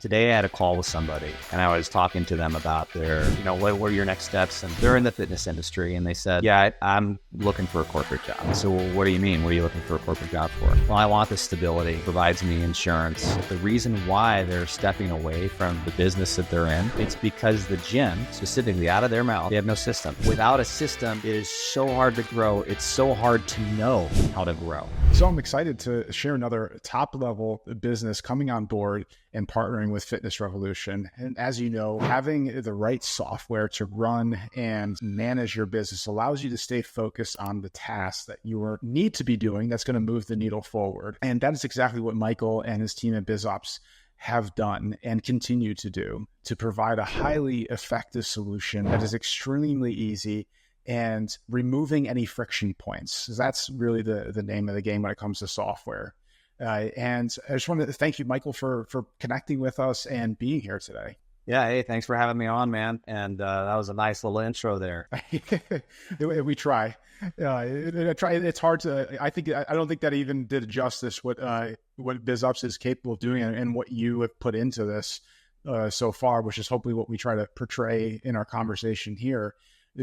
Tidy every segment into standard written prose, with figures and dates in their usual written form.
Today I had a call with somebody and I was talking to them about their, what were your next steps? And they're in the fitness industry and they said, yeah, I'm looking for a corporate job. So what do you mean? What are you looking for a corporate job for? Well, I want the stability, provides me insurance. The reason why they're stepping away from the business that they're in, it's because the gym, specifically out of their mouth, they have no system. Without a system, it is so hard to grow. It's so hard to know how to grow. So I'm excited to share another top level business coming on board and partnering with Fitness Revolution. And as you know, having the right software to run and manage your business allows you to stay focused on the tasks that you need to be doing that's going to move the needle forward. And that is exactly what Michael and his team at Buzops have done and continue to do, to provide a highly effective solution that is extremely easy and removing any friction points. That's really the name of the game when it comes to software. And I just wanted to thank you, Michael, for connecting with us and being here today. Yeah. Hey, thanks for having me on, man. And that was a nice little intro there. We try. It's hard to, I don't think that even did justice what Buzops is capable of doing and what you have put into this so far, which is hopefully what we try to portray in our conversation here.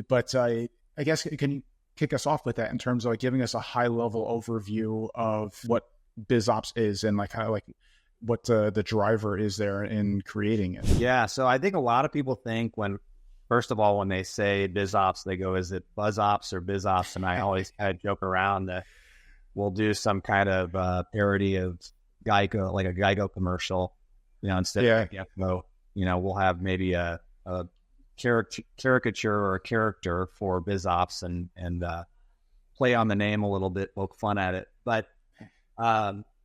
But I guess, can you kick us off with that in terms of giving us a high level overview of what Buzops is and what the driver is there in creating it? Yeah. So I think a lot of people think first of all, when they say Buzops, they go, is it Buzops or Bizops? And I always kind of joke around that we'll do some kind of parody of Geico, like a Geico commercial, instead of Gecko, we'll have maybe a caricature or a character for Buzops and play on the name a little bit, poke fun at it. But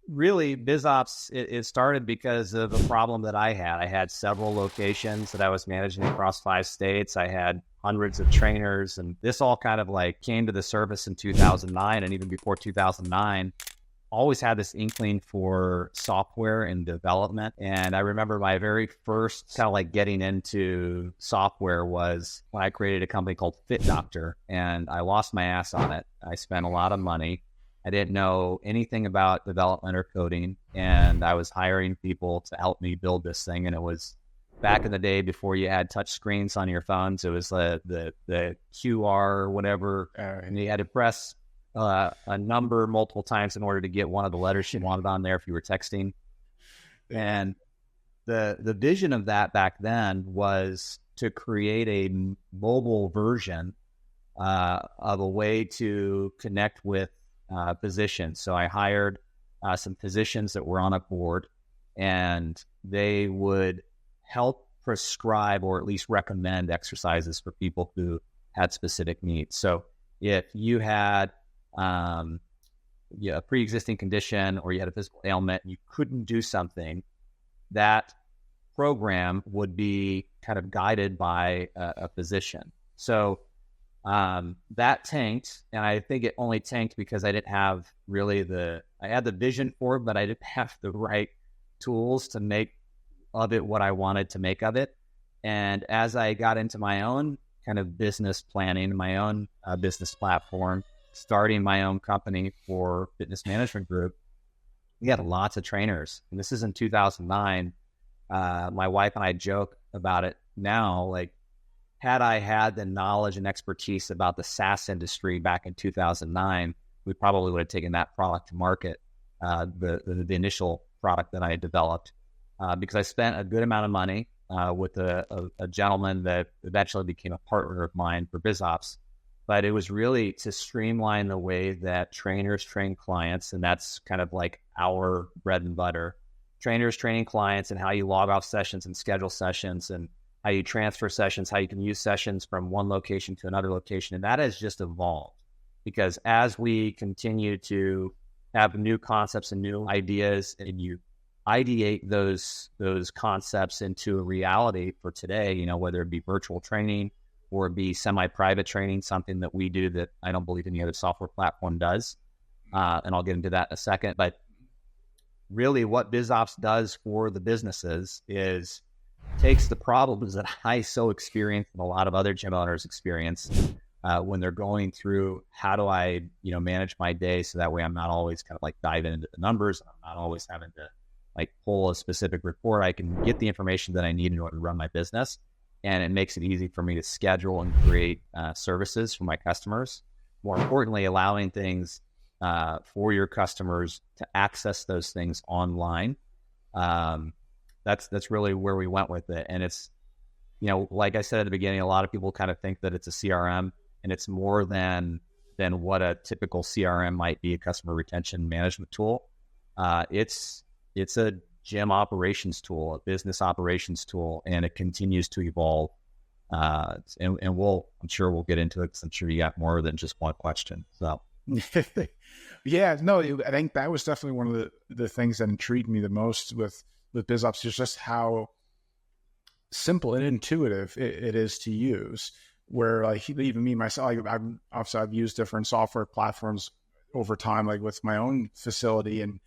really, Buzops, it started because of a problem that I had. I had several locations that I was managing across 5 states. I had hundreds of trainers, and this all kind of came to the surface in 2009. And even before 2009, always had this inkling for software and development. And I remember my very first kind of getting into software was when I created a company called Fit Doctor, and I lost my ass on it. I spent a lot of money. I didn't know anything about development or coding, and I was hiring people to help me build this thing. And it was back in the day before you had touch screens on your phones. It was the QR or whatever, and you had to press a number multiple times in order to get one of the letters you wanted on there if you were texting. And the vision of that back then was to create a mobile version of a way to connect with physicians. So I hired some physicians that were on a board, and they would help prescribe or at least recommend exercises for people who had specific needs. So if you had a pre-existing condition or you had a physical ailment and you couldn't do something, that program would be kind of guided by a physician. So that tanked, and I think it only tanked because I didn't have really I had the vision for it, but I didn't have the right tools to make of it what I wanted to make of it. And as I got into my own kind of business planning, my own business platform, starting my own company for fitness management group, we had lots of trainers. And this is in 2009. My wife and I joke about it now, had I had the knowledge and expertise about the SaaS industry back in 2009, we probably would have taken that product to market, the initial product that I had developed, because I spent a good amount of money with a gentleman that eventually became a partner of mine for Buzops. But it was really to streamline the way that trainers train clients, and that's kind of our bread and butter. Trainers training clients and how you log off sessions and schedule sessions and how you transfer sessions, how you can use sessions from one location to another location. And that has just evolved because as we continue to have new concepts and new ideas and you ideate those concepts into a reality for today, whether it be virtual training or be semi-private training, something that we do that I don't believe any other software platform does. And I'll get into that in a second. But really what Buzops does for the businesses is takes the problems that I so experience and a lot of other gym owners experience when they're going through how do I, manage my day so that way I'm not always kind of diving into the numbers. I'm not always having to like pull a specific report. I can get the information that I need in order to run my business. And it makes it easy for me to schedule and create services for my customers. More importantly, allowing things for your customers to access those things online. That's really where we went with it. And it's, like I said at the beginning, a lot of people kind of think that it's a CRM, and it's more than what a typical CRM might be, a customer retention management tool. It's a gym operations tool, a business operations tool, and it continues to evolve. And I'm sure we'll get into it, because I'm sure you got more than just one question. So, yeah, no, I think that was definitely one of the things that intrigued me the most with Buzops, is just how simple and intuitive it is to use. Where like even me myself, I've used different software platforms over time, like with my own facility, and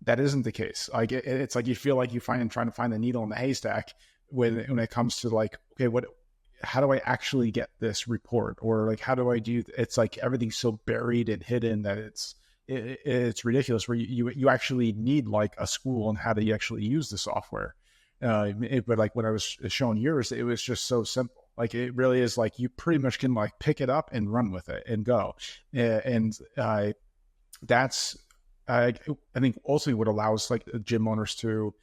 that isn't the case. Like it's like you feel like trying to find the needle in the haystack when it comes to like, okay, how do I actually get this report, or like how do I do? It's like everything's so buried and hidden that it's ridiculous. Where you actually need like a school on how to actually use the software. But like when I was showing yours, it was just so simple. Like it really is like you pretty much can like pick it up and run with it and go. That's I think also what allows like gym owners to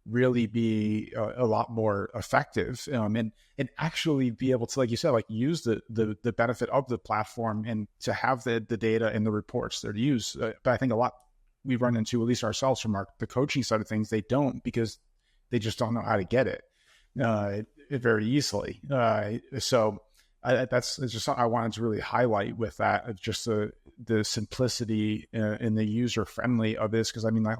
really be a lot more effective and actually be able to, like you said, like use the benefit of the platform and to have the data and the reports they're to use. But I think a lot we run into, at least ourselves from the coaching side of things, they don't, because they just don't know how to get it very easily. So that's just something I wanted to really highlight with that, just the simplicity and the user friendly of this. Because I mean, like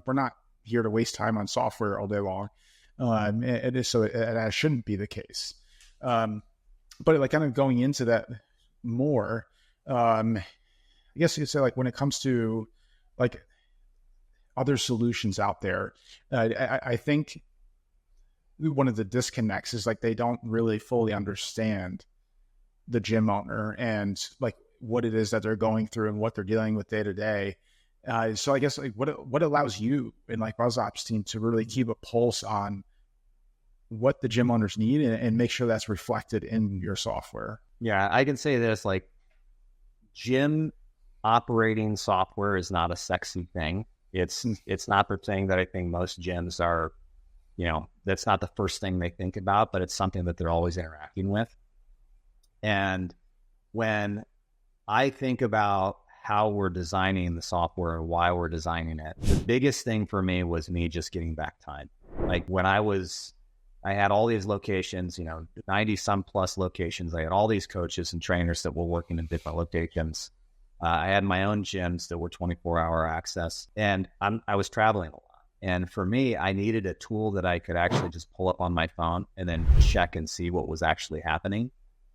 we're not here to waste time on software all day long. It is, so that shouldn't be the case. But like kind of going into that more, I guess you'd say like when it comes to like other solutions out there, I think one of the disconnects is like they don't really fully understand the gym owner and like what it is that they're going through and what they're dealing with day to day. So I guess like what allows you and like Buzops team to really keep a pulse on what the gym owners need and make sure that's reflected in your software? Yeah, I can say this, like gym operating software is not a sexy thing. It's not the thing that I think most gyms are, that's not the first thing they think about, but it's something that they're always interacting with. And when I think about how we're designing the software and why we're designing it, the biggest thing for me was me just getting back time. Like when I had all these locations, 90 some plus locations. I had all these coaches and trainers that were working in different locations. I had my own gyms that were 24-hour access, and I was traveling a lot. And for me, I needed a tool that I could actually just pull up on my phone and then check and see what was actually happening.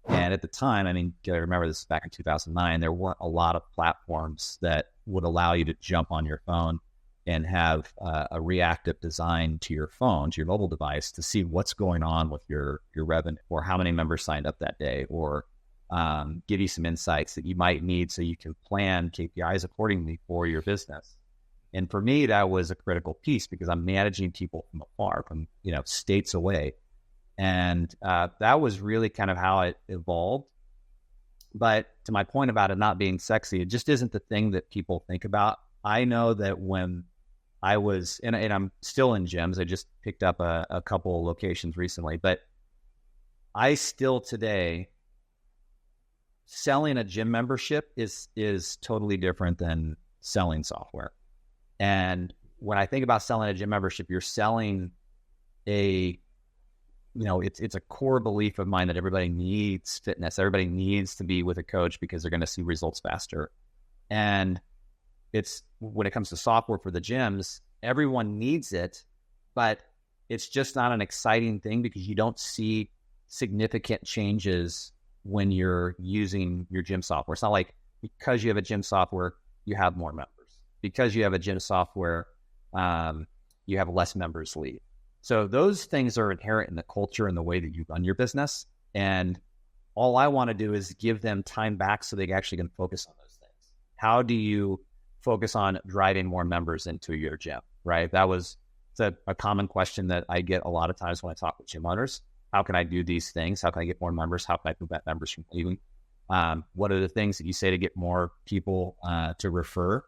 And at the time, I mean, I remember this back in 2009, there weren't a lot of platforms that would allow you to jump on your phone and have a reactive design to your phone, to your mobile device, to see what's going on with your revenue, or how many members signed up that day, or give you some insights that you might need so you can plan KPIs accordingly for your business. And for me, that was a critical piece, because I'm managing people from afar, from states away. And that was really kind of how it evolved. But to my point about it not being sexy, it just isn't the thing that people think about. I know that when I was, and I'm still in gyms, I just picked up a couple of locations recently, but I still today, selling a gym membership is totally different than selling software. And when I think about selling a gym membership, you're selling it's a core belief of mine that everybody needs fitness. Everybody needs to be with a coach because they're going to see results faster. And it's, when it comes to software for the gyms, everyone needs it, but it's just not an exciting thing because you don't see significant changes when you're using your gym software. It's not like because you have a gym software, you have more members. Because you have a gym software, you have less members leave. So those things are inherent in the culture and the way that you run your business. And all I want to do is give them time back so they actually can focus on those things. How do you focus on driving more members into your gym, right? That was It's a common question that I get a lot of times when I talk with gym owners. How can I do these things? How can I get more members? How can I prevent members from leaving? What are the things that you say to get more people to refer?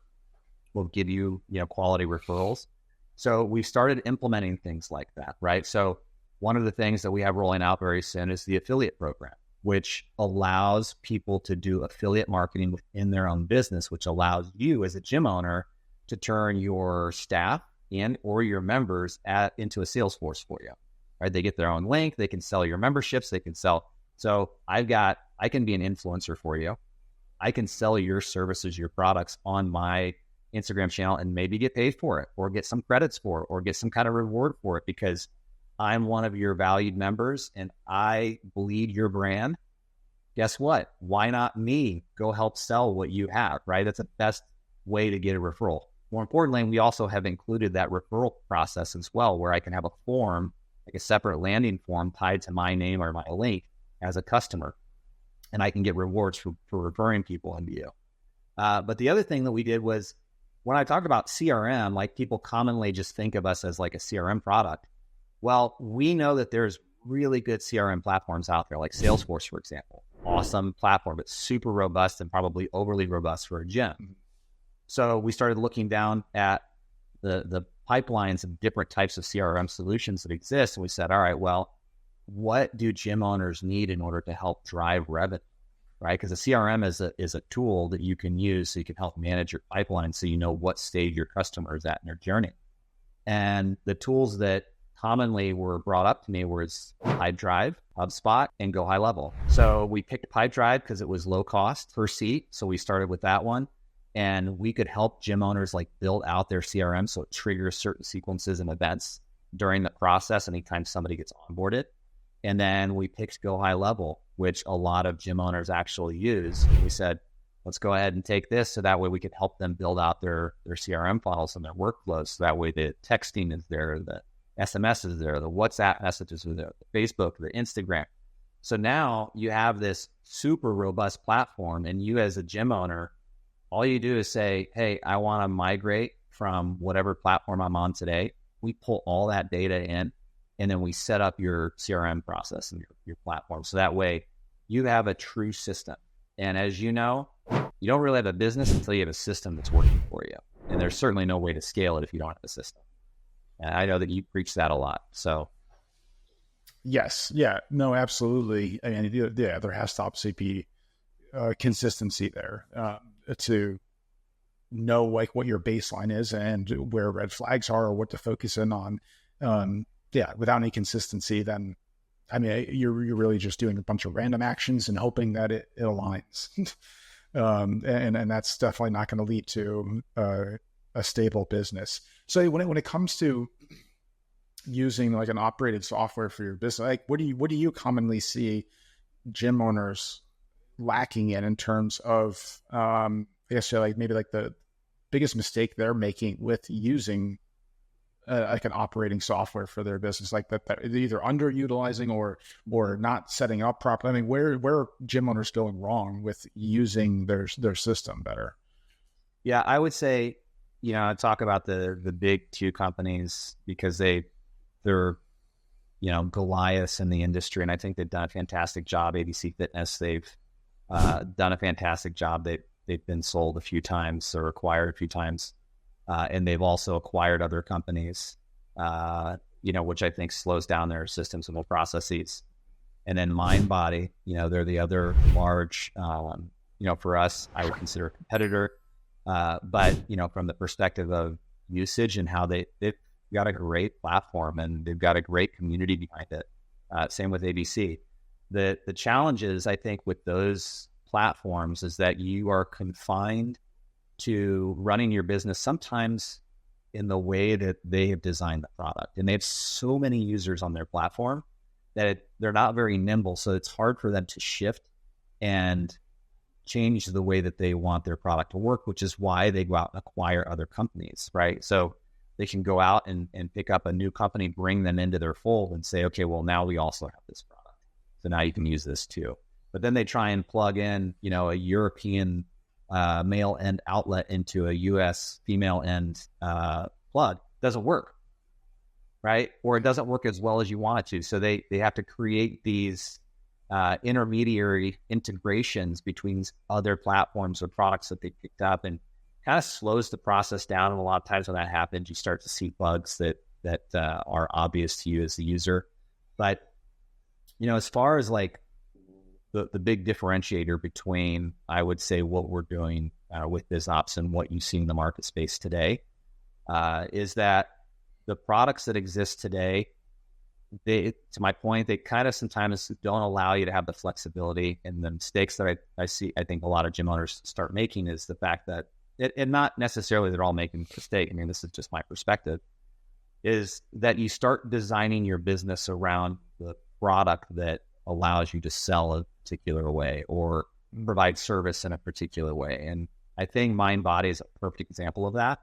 Will give you, quality referrals. So we started implementing things like that, right? So one of the things that we have rolling out very soon is the affiliate program, which allows people to do affiliate marketing within their own business, which allows you as a gym owner to turn your staff and or your members into a sales force for you, right? They get their own link. They can sell your memberships. They can sell. So I can be an influencer for you. I can sell your services, your products on my Instagram channel and maybe get paid for it or get some credits for it or get some kind of reward for it because I'm one of your valued members and I bleed your brand. Guess what? Why not me go help sell what you have, right? That's the best way to get a referral. More importantly, we also have included that referral process as well, where I can have a form, like a separate landing form tied to my name or my link as a customer. And I can get rewards for referring people into you. But the other thing that we did was when I talk about CRM, like people commonly just think of us as like a CRM product. Well, we know that there's really good CRM platforms out there, like Salesforce, for example. Awesome platform, but super robust and probably overly robust for a gym. So we started looking down at the pipelines of different types of CRM solutions that exist. And we said, all right, well, what do gym owners need in order to help drive revenue, right? Because a CRM is a tool that you can use so you can help manage your pipeline so you know what stage your customer is at in their journey. And the tools that commonly were brought up to me was Pipedrive, HubSpot, and Go High Level. So we picked Pipedrive because it was low cost per seat. So we started with that one. And we could help gym owners like build out their CRM so it triggers certain sequences and events during the process anytime somebody gets onboarded. And then we picked Go High Level, which a lot of gym owners actually use. We said, let's go ahead and take this so that way we could help them build out their CRM funnels and their workflows. So that way the texting is there, the SMS is there, the WhatsApp messages are there, the Facebook, the Instagram. So now you have this super robust platform, and you as a gym owner, all you do is say, hey, I want to migrate from whatever platform I'm on today. We pull all that data in, and then we set up your CRM process and your platform. So that way you have a true system. And as you know, you don't really have a business until you have a system that's working for you. And there's certainly no way to scale it if you don't have a system. And I know that you preach that a lot. So yes. Yeah, no, absolutely. I mean, yeah, there has to obviously be consistency there to know like what your baseline is and where red flags are or what to focus in on. Without any consistency, then I mean, you're really just doing a bunch of random actions and hoping that it aligns. And that's definitely not going to lead to a stable business. So when it comes to using like an operating software for your business, like what do you commonly see gym owners lacking in terms of, I guess like maybe like the biggest mistake they're making with using like an operating software for their business, like that they're either underutilizing or not setting up properly. I mean, where are gym owners going wrong with using their system better? Yeah, I would say, I talk about the big two companies because they're Goliaths in the industry, and I think they've done a fantastic job. ABC Fitness, they've done a fantastic job. They've been sold a few times or acquired a few times. And they've also acquired other companies, which I think slows down their systems and their processes. And then MindBody, they're the other large, for us, I would consider a competitor. But, from the perspective of usage and how they've got a great platform and they've got a great community behind it. Same with ABC. The challenges, I think, with those platforms is that you are confined to running your business sometimes in the way that they have designed the product. And they have so many users on their platform that they're not very nimble. So it's hard for them to shift and change the way that they want their product to work, which is why they go out and acquire other companies, right? So they can go out and pick up a new company, bring them into their fold and say, okay, well, now we also have this product. So now you can use this too. But then they try and plug in, a European male end outlet into a US female end plug. Doesn't work. right? Or it doesn't work as well as you want it to. So they have to create these intermediary integrations between other platforms or products that they picked up, and kind of slows the process down. And a lot of times when that happens, you start to see bugs that are obvious to you as the user. But, as far as like the big differentiator between, I would say, what we're doing with Buzops and what you see in the market space today is that the products that exist today, to my point, they kind of sometimes don't allow you to have the flexibility. And the mistakes that I think a lot of gym owners start making is the fact that, and not necessarily they're all making a mistake, I mean, this is just my perspective, is that you start designing your business around the product that allows you to sell a particular way or provide service in a particular way. And I think MindBody is a perfect example of that.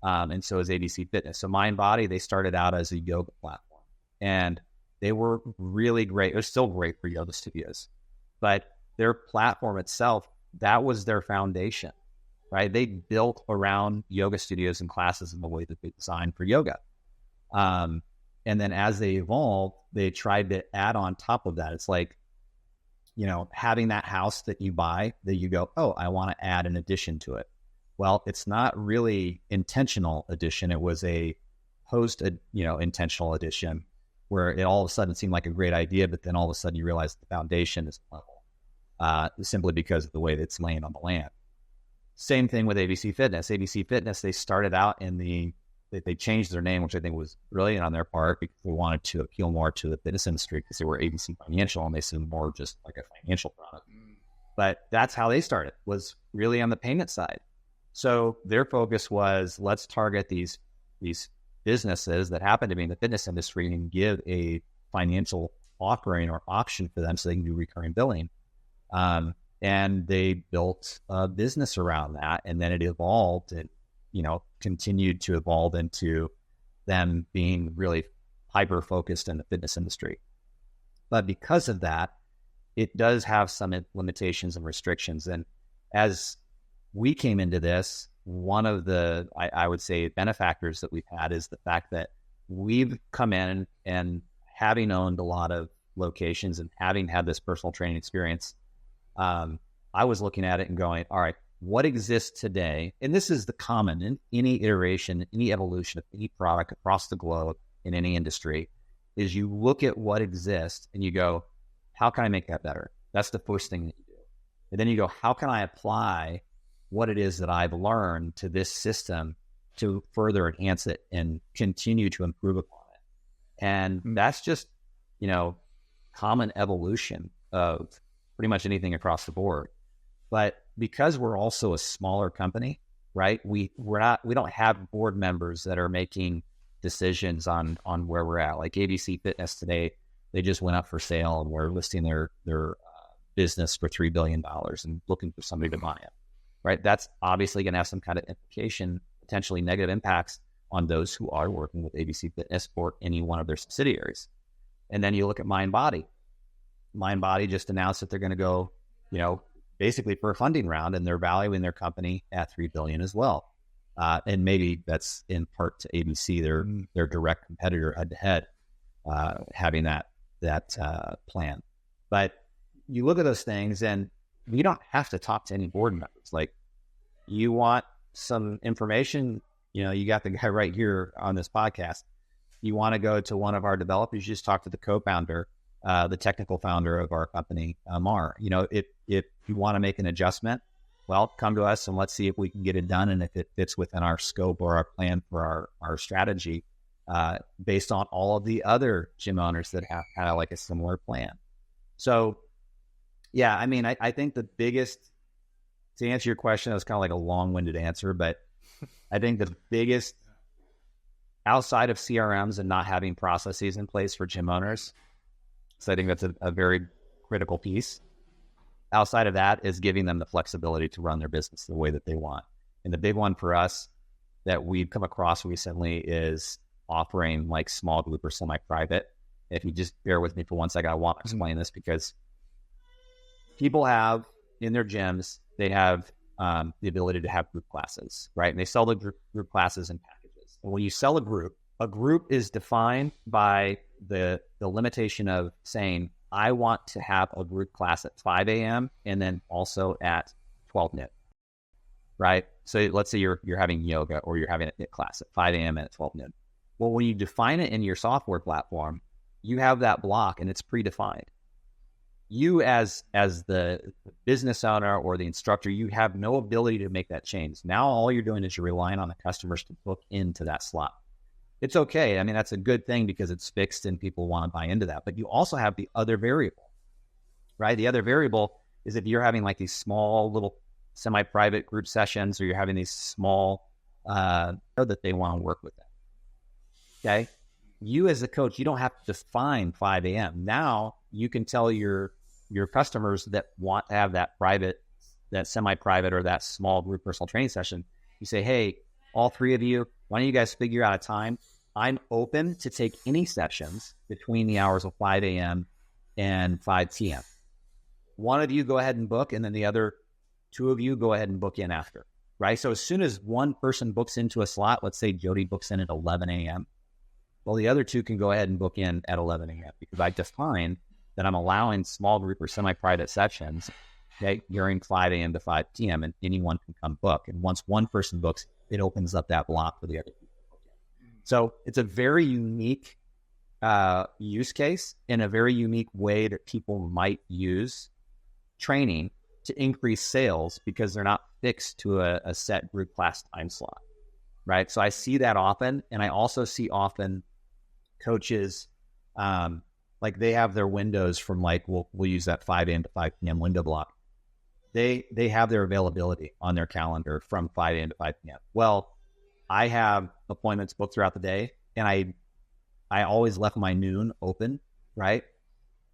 And so is ABC Fitness. So MindBody, they started out as a yoga platform, and they were really great. It was still great for yoga studios, but their platform itself, that was their foundation, right? They built around yoga studios and classes in the way that they designed for yoga. And then as they evolved, they tried to add on top of that. It's like, having that house that you buy that you go, oh, I want to add an addition to it. Well, it's not really intentional addition. It was a post, intentional addition where it all of a sudden seemed like a great idea, but then all of a sudden you realize the foundation is level, simply because of the way that it's laying on the land. Same thing with ABC Fitness. ABC Fitness, they started out they changed their name, which I think was brilliant on their part, because they wanted to appeal more to the fitness industry because they were ABC Financial and they seemed more just like a financial product. But that's how they started, was really on the payment side. So their focus was, let's target these businesses that happen to be in the fitness industry and give a financial offering or option for them so they can do recurring billing. And they built a business around that, and then it evolved and continued to evolve into them being really hyper focused in the fitness industry. But because of that, it does have some limitations and restrictions. And as we came into this, one of the, I would say, benefactors that we've had is the fact that we've come in and, having owned a lot of locations and having had this personal training experience, I was looking at it and going, all right, what exists today? And this is the common in any iteration, any evolution of any product across the globe in any industry, is you look at what exists and you go, how can I make that better? That's the first thing that you do. And then you go, how can I apply what it is that I've learned to this system to further enhance it and continue to improve upon it? And that's just, common evolution of pretty much anything across the board. But because we're also a smaller company, right? We don't have board members that are making decisions on where we're at. Like ABC Fitness today, they just went up for sale and we're listing their business for $3 billion and looking for somebody to buy it, right? That's obviously going to have some kind of implication, potentially negative impacts on those who are working with ABC Fitness or any one of their subsidiaries. And then you look at MindBody. MindBody just announced that they're going to go, basically for a funding round, and they're valuing their company at $3 billion as well. And maybe that's in part to ABC, their direct competitor head to head, having that plan. But you look at those things and you don't have to talk to any board members. Like, you want some information, you got the guy right here on this podcast. You want to go to one of our developers, you just talk to the co-founder, the technical founder of our company, Mar. If you want to make an adjustment, well, come to us and let's see if we can get it done and if it fits within our scope or our plan for our strategy, based on all of the other gym owners that have kind of like a similar plan. So, yeah, I mean, I think the biggest, to answer your question, that was kind of like a long-winded answer, but I think the biggest, outside of CRMs and not having processes in place for gym owners, so I think that's a very critical piece. Outside of that is giving them the flexibility to run their business the way that they want. And the big one for us that we've come across recently is offering like small group or semi-private. If you just bear with me for 1 second, I want to explain this because people have in their gyms, they have the ability to have group classes, right? And they sell the group classes in packages. And when you sell a group, A group is defined by the limitation of saying, I want to have a group class at 5 a.m. and then also at 12 noon, right? So let's say you're having yoga or you're having a HIIT class at 5 a.m. and at 12 noon. Well, when you define it in your software platform, you have that block and it's predefined. You as the business owner or the instructor, you have no ability to make that change. Now all you're doing is you're relying on the customers to book into that slot. It's okay. I mean, that's a good thing because it's fixed and people want to buy into that. But you also have the other variable, right? The other variable is if you're having like these small little semi-private group sessions or you're having these small, that they want to work with them. Okay. You as a coach, you don't have to define 5 a.m. Now you can tell your customers that want to have that private, that semi-private or that small group personal training session. You say, hey, all three of you, why don't you guys figure out a time? I'm open to take any sessions between the hours of 5 a.m. and 5 p.m. One of you go ahead and book, and then the other two of you go ahead and book in after, right? So as soon as one person books into a slot, let's say Jody books in at 11 a.m., well, the other two can go ahead and book in at 11 a.m. because I define that I'm allowing small group or semi-private sessions, okay, during 5 a.m. to 5 p.m. and anyone can come book. And once one person books, it opens up that block for the other people. So it's a very unique use case and a very unique way that people might use training to increase sales because they're not fixed to a set group class time slot, right? So I see that often. And I also see often coaches, like they have their windows from like, we'll use that 5 a.m. to 5 p.m. window block. They have their availability on their calendar from 5 a.m. to 5 p.m. Well, I have appointments booked throughout the day and I always left my noon open, right?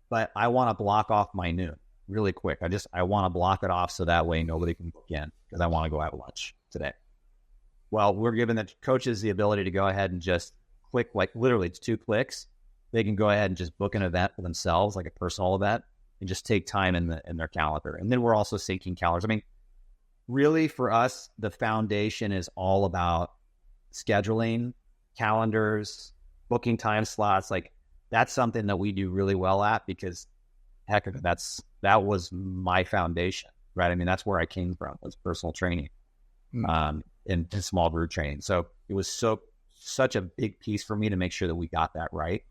But I want to block off my noon really quick. I want to block it off so that way nobody can book in because I want to go have lunch today. Well, we're giving the coaches the ability to go ahead and just click, like literally it's 2 clicks. They can go ahead and just book an event for themselves, like a personal event, and just take time in their calendar. And then we're also syncing calendars. I mean, really for us, the foundation is all about scheduling, calendars, booking time slots. Like that's something that we do really well at because heck, that was my foundation, right? I mean, that's where I came from, was personal training, and small group training. So it was such a big piece for me to make sure that we got that right,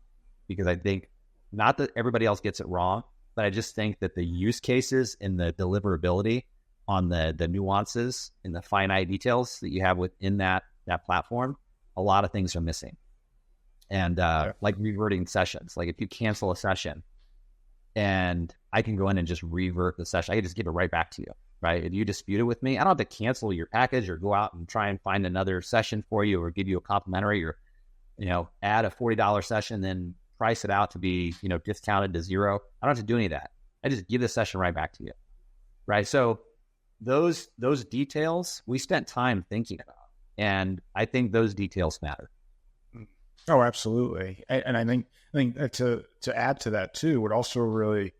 because I think not that everybody else gets it wrong, but I just think that the use cases and the deliverability on the nuances and the finite details that you have within that platform, a lot of things are missing. And like reverting sessions, like if you cancel a session and I can go in and just revert the session, I can just give it right back to you, right? If you dispute it with me, I don't have to cancel your package or go out and try and find another session for you or give you a complimentary or, add a $40 session, then price it out to be, discounted to $0. I don't have to do any of that. I just give the session right back to you, right? So those details we spent time thinking about. And I think those details matter. Oh, absolutely. And I think to add to that too, what also really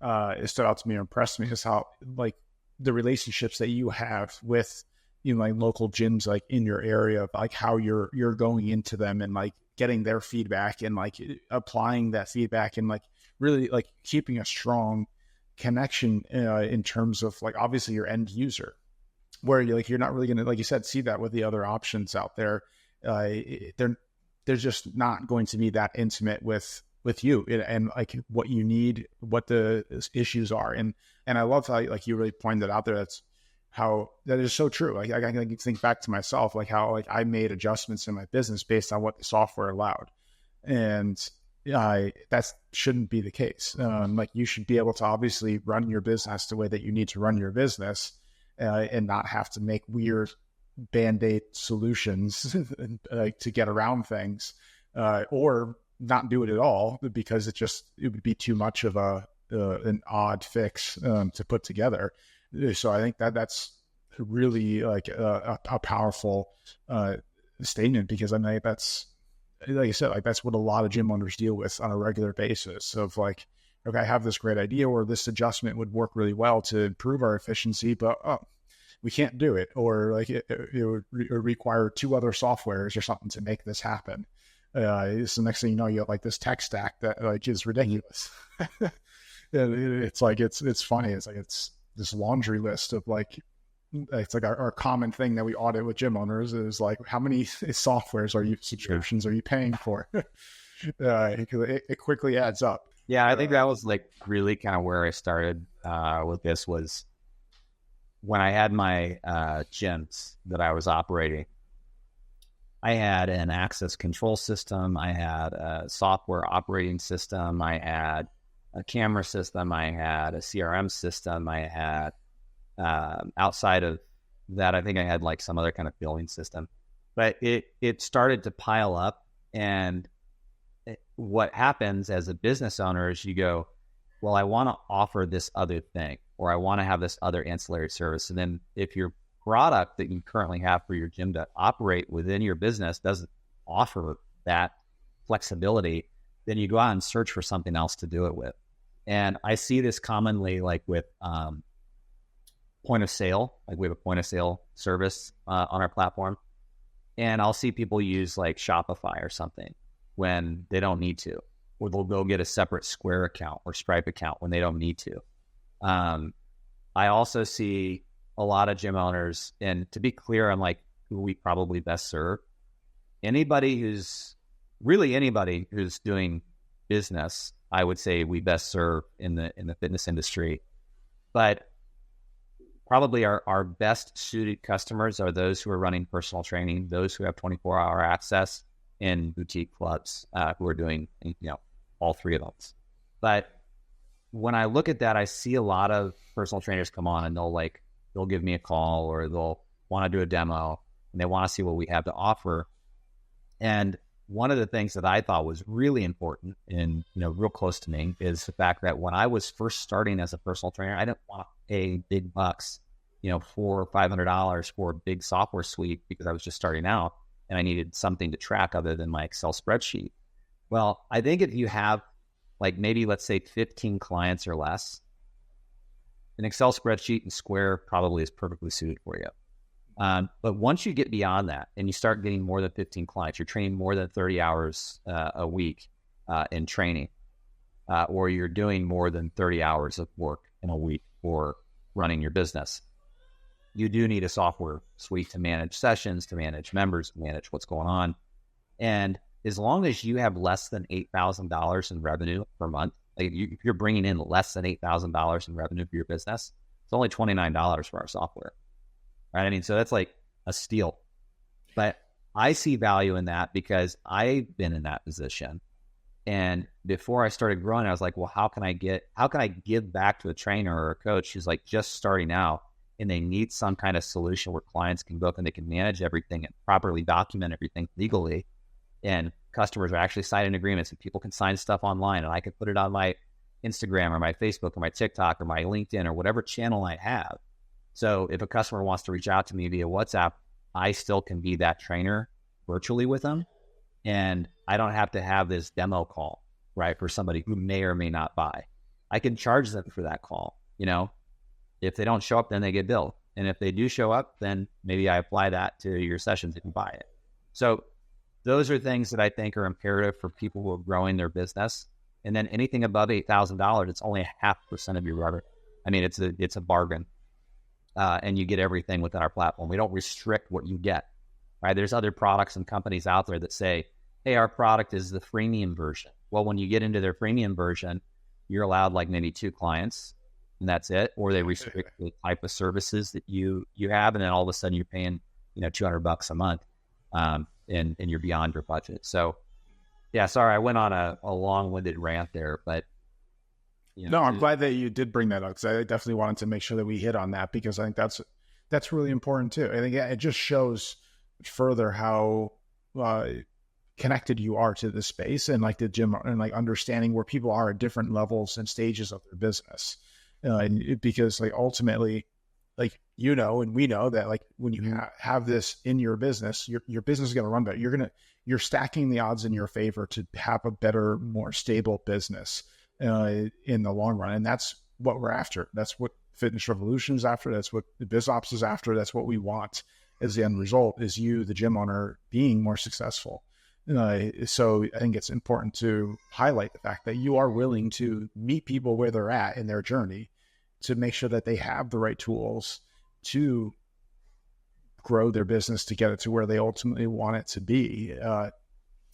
it stood out to me or impressed me is how like the relationships that you have with like local gyms like in your area, like how you're going into them and like getting their feedback and like applying that feedback and like really like keeping a strong connection in terms of like obviously your end user, where you're not really going to, like you said, see that with the other options out there. They're just not going to be that intimate with you and like what you need, what the issues are. And I love how like you really pointed out there. That's how that is so true. Like I can think back to myself, like how like I made adjustments in my business based on what the software allowed. And that shouldn't be the case. Like you should be able to obviously run your business the way that you need to run your business and not have to make weird Band-Aid solutions to get around things, or not do it at all because it would be too much of an odd fix to put together. So I think that's really like a powerful statement, because I mean that's, like I said, like that's what a lot of gym owners deal with on a regular basis of like, okay, I have this great idea or this adjustment would work really well to improve our efficiency, but we can't do it, or like it would require 2 other softwares or something to make this happen. So next thing you know, you have like this tech stack that like is ridiculous. It's like, it's funny. It's like, it's this laundry list of like, it's like our common thing that we audit with gym owners is like, how many softwares subscriptions are you paying for? It quickly adds up. Yeah, I think that was like really kind of where I started with this, was when I had my gyms that I was operating. I had an access control system. I had a software operating system. I had a camera system. I had a CRM system. I had, outside of that, I think I had like some other kind of billing system. But it started to pile up. And what happens as a business owner is you go, well, I want to offer this other thing, or I want to have this other ancillary service. And then if your product that you currently have for your gym to operate within your business doesn't offer that flexibility, then you go out and search for something else to do it with. And I see this commonly like with point of sale. Like we have a point of sale service on our platform. And I'll see people use like Shopify or something when they don't need to, or they'll go get a separate Square account or Stripe account when they don't need to. I also see a lot of gym owners, and to be clear on like who we probably best serve, anybody who's doing business, I would say we best serve in the fitness industry. But probably our best suited customers are those who are running personal training, those who have 24-hour access, in boutique clubs who are doing, all three of those. But when I look at that, I see a lot of personal trainers come on and they'll give me a call, or they'll want to do a demo, and they want to see what we have to offer. And one of the things that I thought was really important and, real close to me is the fact that when I was first starting as a personal trainer, I didn't want to pay big bucks, $400 or $500 for a big software suite, because I was just starting out and I needed something to track other than my Excel spreadsheet. Well, I think if you have like maybe let's say 15 clients or less, an Excel spreadsheet and Square probably is perfectly suited for you. But once you get beyond that and you start getting more than 15 clients, you're training more than 30 hours a week in training, or you're doing more than 30 hours of work in a week for running your business, you do need a software suite to manage sessions, to manage members, to manage what's going on. And as long as you have less than $8,000 in revenue per month, like if you're bringing in less than $8,000 in revenue for your business, it's only $29 for our software, right? I mean, so that's like a steal. But I see value in that because I've been in that position. And before I started growing, I was like, well, how can I give back to a trainer or a coach who's like just starting out and they need some kind of solution where clients can book and they can manage everything and properly document everything legally, and customers are actually signing agreements and people can sign stuff online, and I can put it on my Instagram or my Facebook or my TikTok or my LinkedIn or whatever channel I have. So if a customer wants to reach out to me via WhatsApp, I still can be that trainer virtually with them. And I don't have to have this demo call, right, for somebody who may or may not buy. I can charge them for that call. If they don't show up, then they get billed. And if they do show up, then maybe I apply that to your sessions if you buy it. So those are things that I think are imperative for people who are growing their business. And then anything above $8,000, it's only 0.5% of your revenue. I mean, it's a bargain. And you get everything within our platform. We don't restrict what you get, right? There's other products and companies out there that say, hey, our product is the freemium version. Well, when you get into their freemium version, you're allowed like maybe 2 clients, and that's it. Or they restrict the type of services that you have, and then all of a sudden you're paying $200 a month, and you're beyond your budget. So yeah, sorry, I went on a long-winded rant there, but no, I'm glad that you did bring that up, because I definitely wanted to make sure that we hit on that, because I think that's really important too. I think it just shows further how connected you are to the space and like the gym, and like understanding where people are at different levels and stages of their business. Because like ultimately, like, and we know that like when you have this in your business, your business is going to run better. You're stacking the odds in your favor to have a better, more stable business in the long run. And that's what we're after. That's what Fitness Revolution is after. That's what the Buzops is after. That's what we want as the end result, is you, the gym owner, being more successful. So I think it's important to highlight the fact that you are willing to meet people where they're at in their journey to make sure that they have the right tools to grow their business to get it to where they ultimately want it to be.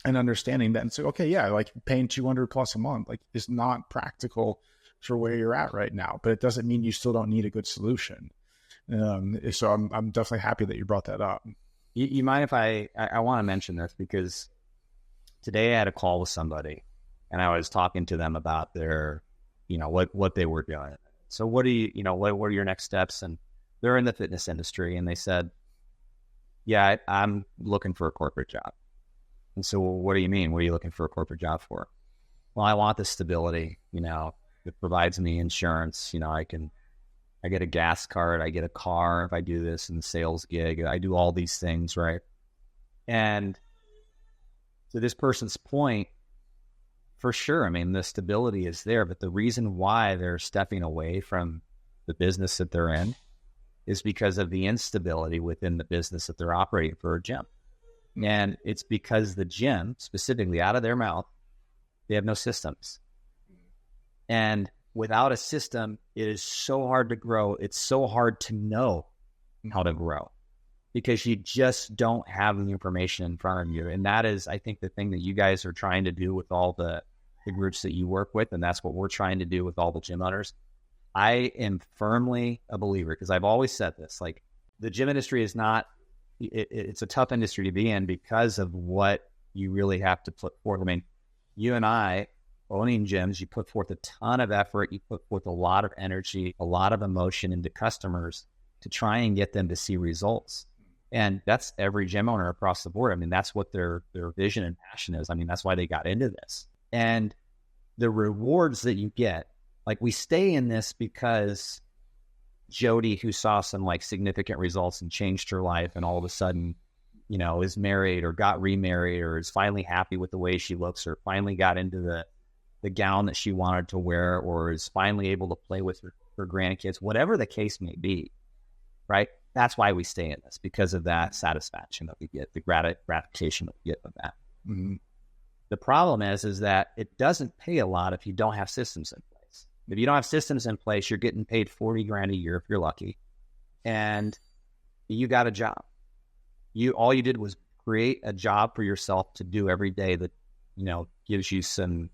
And understanding that and say, okay, yeah, like paying $200+ a month, like is not practical for where you're at right now, but it doesn't mean you still don't need a good solution. So I'm definitely happy that you brought that up. You mind if I want to mention this because today I had a call with somebody and I was talking to them about their, what they were doing. So what are your next steps? And they're in the fitness industry and they said, yeah, I'm looking for a corporate job. And so, well, what do you mean? What are you looking for a corporate job for? Well, I want the stability, it provides me insurance. I get a gas card, I get a car if I do this in the sales gig. I do all these things, right? And to this person's point, for sure, the stability is there, but the reason why they're stepping away from the business that they're in is because of the instability within the business that they're operating for a gym. And it's because the gym, specifically out of their mouth, they have no systems. And without a system, it is so hard to grow. It's so hard to know how to grow because you just don't have the information in front of you. And that is, I think, the thing that you guys are trying to do with all the groups that you work with. And that's what we're trying to do with all the gym owners. I am firmly a believer because I've always said this, like the gym industry is not, it's a tough industry to be in because of what you really have to put forth. You and I owning gyms, you put forth a ton of effort, you put forth a lot of energy, a lot of emotion into customers to try and get them to see results. And that's every gym owner across the board. That's what their vision and passion is. That's why they got into this. And the rewards that you get, like we stay in this because Jody, who saw some like significant results and changed her life and all of a sudden, is married or got remarried or is finally happy with the way she looks or finally got into the gown that she wanted to wear or is finally able to play with her grandkids, whatever the case may be, right? That's why we stay in this, because of that satisfaction that we get, the gratification that we get from that. Mm-hmm. The problem is that it doesn't pay a lot if you don't have systems in place. If you don't have systems in place, you're getting paid $40,000 a year if you're lucky, and you got a job. All you did was create a job for yourself to do every day that gives you some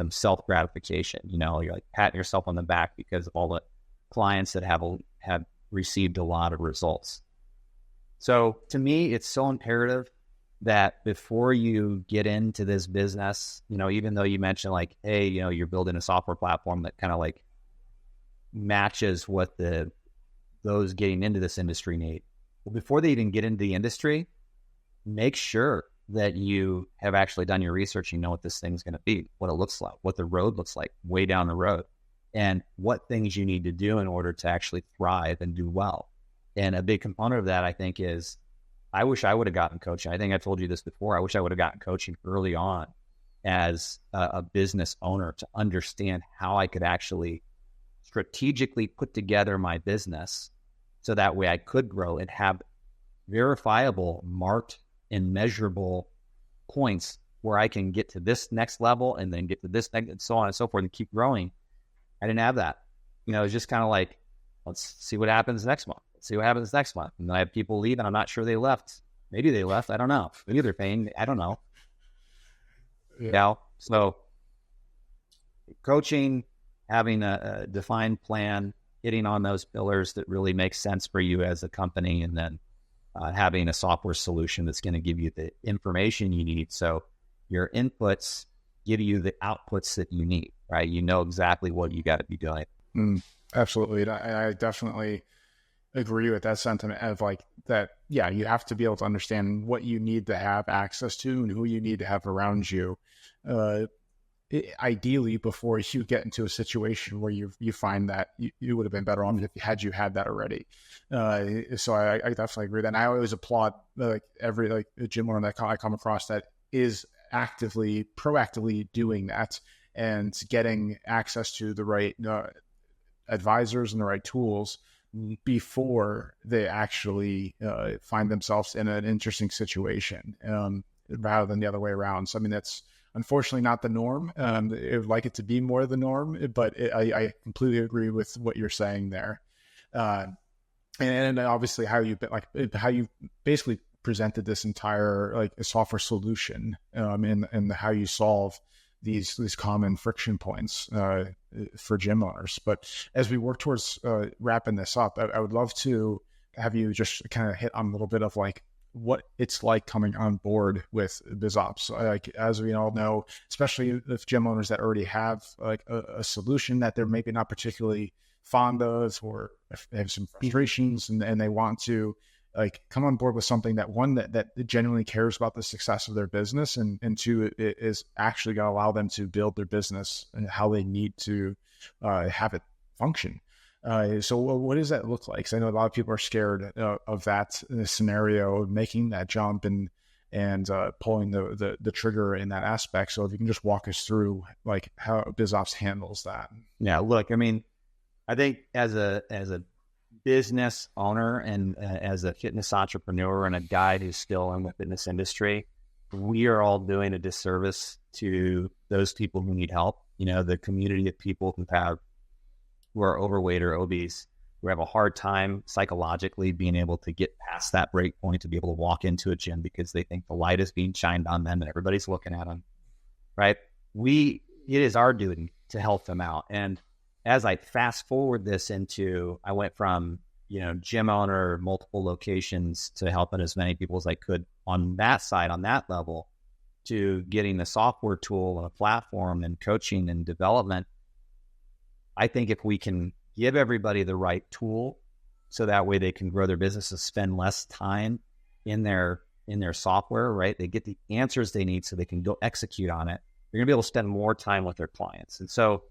self gratification. You're like patting yourself on the back because of all the clients that have received a lot of results. So to me, it's so imperative that before you get into this business, even though you mentioned like, hey, you're building a software platform that kind of like matches what those getting into this industry need. Well, before they even get into the industry, make sure that you have actually done your research. You know what this thing's going to be, what it looks like, what the road looks like way down the road, and what things you need to do in order to actually thrive and do well. And a big component of that, I think, is I wish I would have gotten coaching. I think I told you this before. I wish I would have gotten coaching early on as a business owner to understand how I could actually strategically put together my business so that way I could grow and have verifiable, marked, and measurable points where I can get to this next level and then get to this next, and so on and so forth, and keep growing. I didn't have that. It was just kind of like, let's see what happens next month. Let's see what happens next month. And I have people leave, and I'm not sure they left. Maybe they left. I don't know. Maybe they're paying. I don't know. Yeah. So coaching, having a defined plan, hitting on those pillars that really make sense for you as a company, and then having a software solution that's going to give you the information you need. So your inputs give you the outputs that you need, right? You know exactly what you got to be doing. Absolutely. I definitely agree with that sentiment of like that. Yeah, you have to be able to understand what you need to have access to and who you need to have around you. Ideally, before you get into a situation where you find that you would have been better on it had you had that already. So I definitely agree with that. And I always applaud every gym owner that I come across that is proactively doing that and getting access to the right advisors and the right tools before they actually find themselves in an interesting situation. rather than the other way around. So, I mean, that's unfortunately not the norm. I would like it to be more the norm, but I completely agree with what you're saying there. And obviously how you basically presented this entire like software solution, and how you solve these common friction points for gym owners. But as we work towards wrapping this up, I would love to have you just kind of hit on a little bit of like what it's like coming on board with Buzops. Like, as we all know, especially if gym owners that already have like a solution that they're maybe not particularly fond of, or if they have some frustrations and they want to like come on board with something that, one, that genuinely cares about the success of their business, and two, it is actually going to allow them to build their business and how they need to have it function. So what does that look like? 'Cause I know a lot of people are scared of that scenario, of making that jump and pulling the trigger in that aspect. So if you can just walk us through like how Buzops handles that. Yeah, look, I mean, I think as a business owner and as a fitness entrepreneur and a guy who's still in the fitness industry, we are all doing a disservice to those people who need help. You know, the community of people who are overweight or obese, who have a hard time psychologically being able to get past that break point to be able to walk into a gym because they think the light is being shined on them and everybody's looking at them, right? It is our duty to help them out. And as I fast forward this into, I went from, gym owner, multiple locations, to helping as many people as I could on that side, on that level, to getting the software tool and a platform and coaching and development. I think if we can give everybody the right tool, so that way they can grow their businesses, spend less time in their software, right? They get the answers they need so they can go execute on it. They're going to be able to spend more time with their clients. And so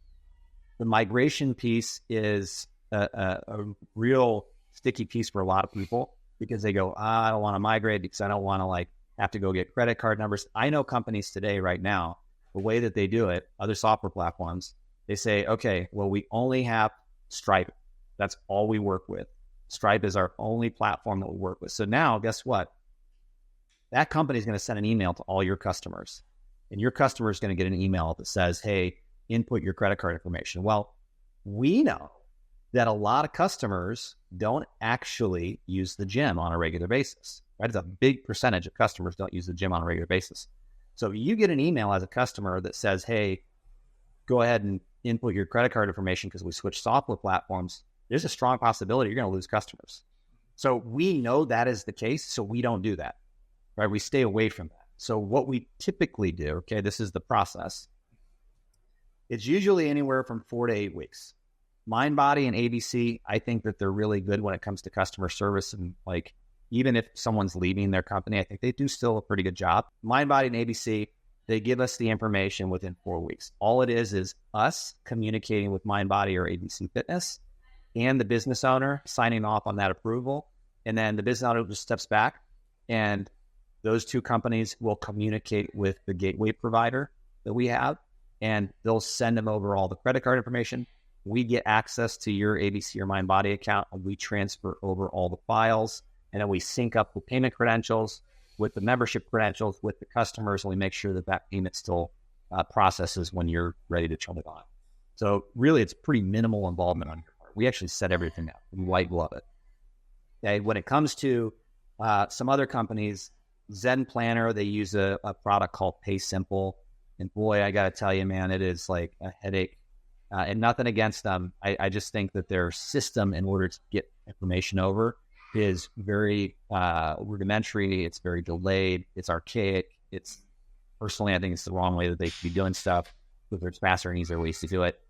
the migration piece is a real sticky piece for a lot of people, because they go, I don't want to migrate because I don't want to have to go get credit card numbers. I know companies today right now, the way that they do it, other software platforms, they say, okay, well, we only have Stripe. That's all we work with. Stripe is our only platform that we work with. So now, guess what? That company is going to send an email to all your customers, and your customer is going to get an email that says, hey, input your credit card information. Well, we know that a lot of customers don't actually use the gym on a regular basis, right? It's a big percentage of customers don't use the gym on a regular basis. So you get an email as a customer that says, hey, go ahead and input your credit card information because we switched software platforms. There's a strong possibility you're going to lose customers. So we know that is the case, so we don't do that, right? We stay away from that. So what we typically do, okay, this is the process. It's usually anywhere from 4 to 8 weeks. MindBody and ABC, I think that they're really good when it comes to customer service. And even if someone's leaving their company, I think they do still a pretty good job. MindBody and ABC, they give us the information within 4 weeks. All it is us communicating with MindBody or ABC Fitness and the business owner signing off on that approval. And then the business owner just steps back, and those two companies will communicate with the gateway provider that we have, and they'll send them over all the credit card information. We get access to your ABC or MindBody account, and we transfer over all the files, and then we sync up the payment credentials with the membership credentials with the customers, and we make sure that payment still processes when you're ready to turn it on. So really, it's pretty minimal involvement on your part. We actually set everything up. We white glove it. Okay, when it comes to some other companies, Zen Planner, they use a product called Pay Simple. And boy, I got to tell you, man, it is like a headache. And nothing against them. I just think that their system, in order to get information over, is very rudimentary. It's very delayed. It's archaic. Personally, I think it's the wrong way that they should be doing stuff. If there's faster and easier ways to do it.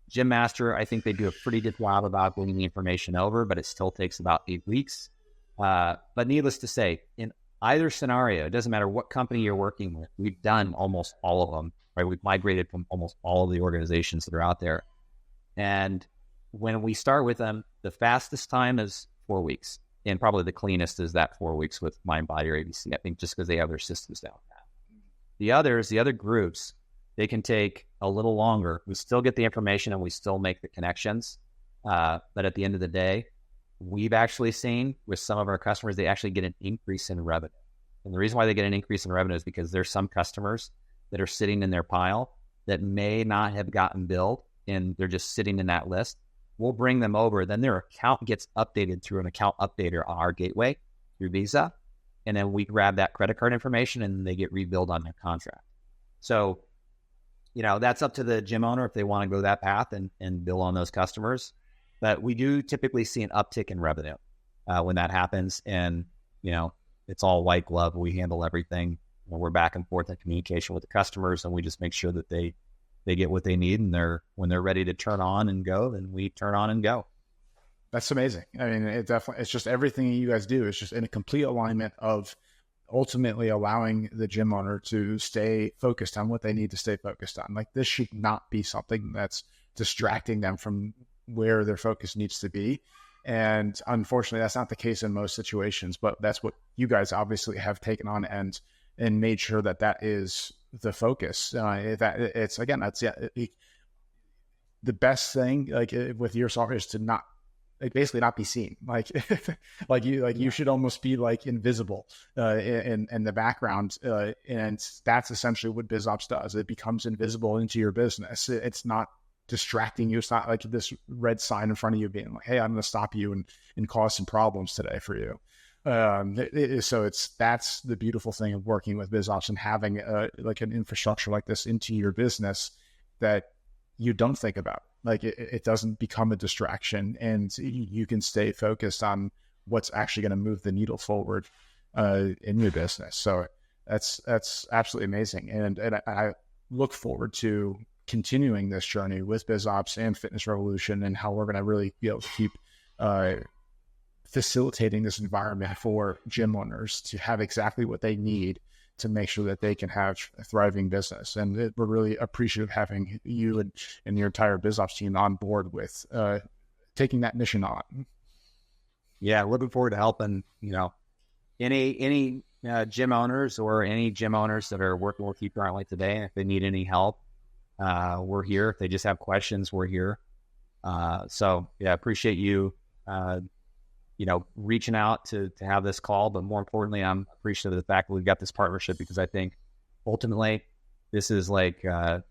Gym Master, I think they do a pretty good job about getting the information over, but it still takes about 8 weeks. But needless to say, in either scenario, it doesn't matter what company you're working with. We've done almost all of them, right? We've migrated from almost all of the organizations that are out there. And when we start with them, the fastest time is 4 weeks. And probably the cleanest is that 4 weeks with MindBody or ABC, I think, just because they have their systems down pat. The other groups, they can take a little longer. We still get the information and we still make the connections. But at the end of the day, we've actually seen with some of our customers, they actually get an increase in revenue And the reason why they get an increase in revenue is because there's some customers that are sitting in their pile that may not have gotten billed, and they're just sitting in that list. We'll bring them over. Then their account gets updated through an account updater on our gateway through Visa. And then we grab that credit card information and they get rebilled on their contract. So, that's up to the gym owner if they want to go that path and bill on those customers. But we do typically see an uptick in revenue when that happens. And, it's all white glove. We handle everything. We're back and forth in communication with the customers, and we just make sure that they get what they need. And when they're ready to turn on and go, then we turn on and go. That's amazing. I mean, it's just everything you guys do is just in a complete alignment of ultimately allowing the gym owner to stay focused on what they need to stay focused on. Like, this should not be something that's distracting them from where their focus needs to be. And unfortunately, that's not the case in most situations, but that's what you guys obviously have taken on and made sure that is the focus. The best thing, like, with your software is to basically not be seen. You should almost be like invisible in the background. And that's essentially what Buzops does. It becomes invisible into your business. It's not distracting you. It's not like this red sign in front of you being like, hey, I'm going to stop you and cause some problems today for you. So that's the beautiful thing of working with Buzops and having an infrastructure like this into your business that you don't think about. Like, it doesn't become a distraction, and you can stay focused on what's actually going to move the needle forward in your business. So that's absolutely amazing. And I look forward to continuing this journey with Buzops and Fitness Revolution, and how we're going to really be able to keep facilitating this environment for gym owners to have exactly what they need to make sure that they can have a thriving business. And we're really appreciative of having you and your entire Buzops team on board with taking that mission on. Yeah, looking forward to helping, any gym owners or any gym owners that are working with you currently today. If they need any help, we're here. If they just have questions, we're here. Appreciate you, reaching out to have this call, but more importantly, I'm appreciative of the fact that we've got this partnership, because I think ultimately this is like, a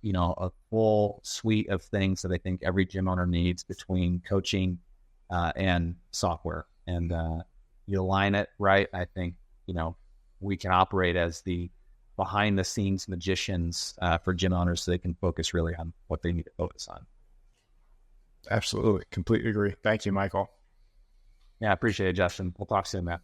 full suite of things that I think every gym owner needs between coaching and software. And you align it right, I think, we can operate as the behind the scenes magicians for gym owners, so they can focus really on what they need to focus on. Absolutely. Completely agree. Thank you, Michael. Yeah, I appreciate it, Justin. We'll talk soon, man.